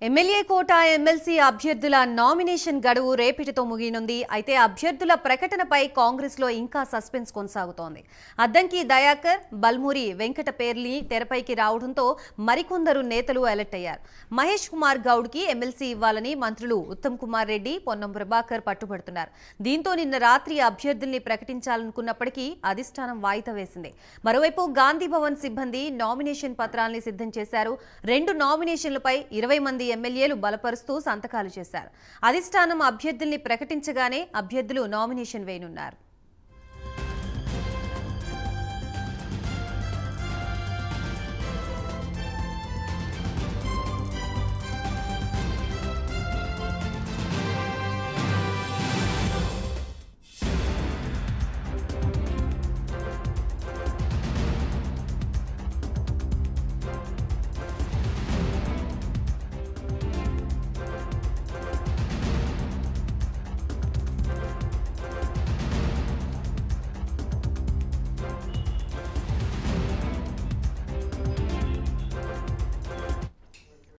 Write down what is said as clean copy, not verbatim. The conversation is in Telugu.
ఎమ్మెల్యే కోట ఎమ్మెల్సీ అభ్యర్థుల నామినేషన్ గడువు రేపటితో ముగియనుంది. అయితే అభ్యర్థుల ప్రకటనపై కాంగ్రెస్ లో ఇంకా సస్పెన్స్ కొనసాగుతోంది. అద్దంకి దయాకర్, బల్మూరి వెంకట పేర్లి తెరపైకి రావడంతో మరికొందరు నేతలు అలర్ట్ అయ్యారు. మహేష్ కుమార్ గౌడ్ కి ఎమ్మెల్సీ ఇవ్వాలని మంత్రులు ఉత్తమ్ కుమార్ రెడ్డి, పొన్నం ప్రభాకర్ పట్టుబడుతున్నారు. దీంతో నిన్న రాత్రి అభ్యర్థుల్ని ప్రకటించాలనుకున్నప్పటికీ అధిష్టానం వాయిదా వేసింది. మరోవైపు గాంధీ భవన్ సిబ్బంది నామినేషన్ పత్రాల్ని సిద్ధం చేశారు. 2 నామినేషన్లపై 20 మంది ఎమ్మెల్యేలు బలపరుస్తూ సంతకాలు చేశారు. అధిష్టానం అభ్యర్థుల్ని ప్రకటించగానే అభ్యర్థులు నామినేషన్ వేయనున్నారు.